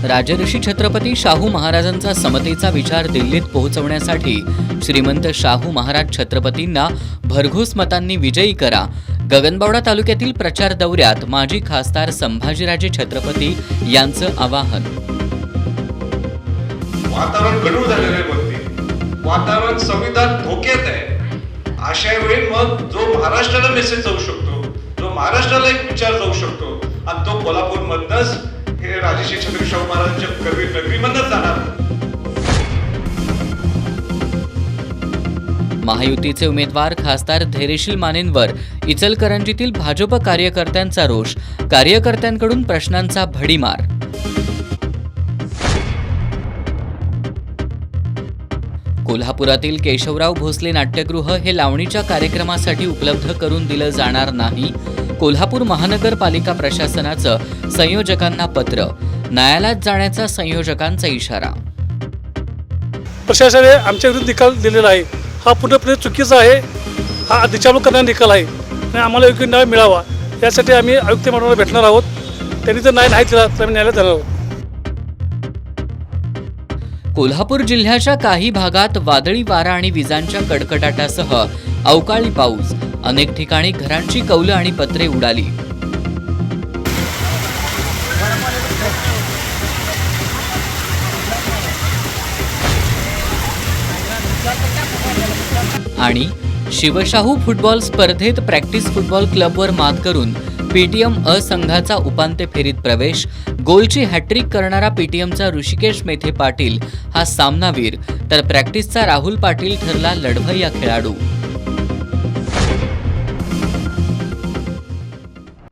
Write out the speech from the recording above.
राजर्षी छत्रपती शाहू महाराजांचा समतेचा विचार दिल्लीत पोहोचवण्यासाठी श्रीमंत शाहू महाराज छत्रपतींना भरघोस मतांनी विजयी करा. गगनबावडा तालुक्यातील प्रचार दौऱ्यात माजी खासदार संभाजीराजे छत्रपती यांचं आवाहन. वातावरण गढूळ झालेलं आहे, वातावरण संविधान धोक्यात आहे. अशा वेळी मग जो महाराष्ट्राला मेसेज जाऊ शकतो, जो महाराष्ट्राला एक विचार जाऊ शकतो आणि तो कोल्हापूरमधनच हे राजर्षी छत्रपती शाहू महाराजांच्या कवी नगरीमधनच जाणार. महायुतीचे उमेदवार खासदार धैर्यशील मानेंवर इचलकरंजीतील भाजप कार्यकर्त्यांचा रोष. कार्यकर्त्यांकडून प्रश्नांचा भडीमार. कोल्हापुरातील केशवराव भोसले नाट्यगृह हे लावणीच्या कार्यक्रमासाठी उपलब्ध करून दिलं जाणार नाही. कोल्हापूर महानगरपालिका प्रशासनाचं संयोजकांना पत्र. न्यायालयात जाण्याचा संयोजकांचा इशारा. प्रशासनाने आमच्या विरुद्ध निकाल दिलेला आहे. हा पूर्णपणे चुकीचा आहे. हा दिशाभूल करणारा निकाल आहे आणि आम्हाला योग्य न्याय मिळावा यासाठी आम्ही आयुक्त मंडळाला भेटणार आहोत. त्यांनी जर न्याय नाही दिला तर आम्ही न्यायालयात जाणार आहोत. कोल्हापूर जिल्ह्याच्या काही भागात वादळी वारा आणि विजांच्या कडकडाटासह अवकाळी पाऊस. अनेक ठिकाणी घरांची कौलं आणि पत्रे उडाली. आणि शिवशाहू फुटबॉल स्पर्धेत प्रॅक्टिस फुटबॉल क्लबवर मात करून पीटीएम अ संघाचा उपांत्य फेरीत प्रवेश. गोलची हॅट्रिक करणारा पीटीएमचा ऋषिकेश मेथे पाटील हा सामनावीर, तर प्रॅक्टिसचा राहुल पाटील ठरला लढवय्या खेळाडू.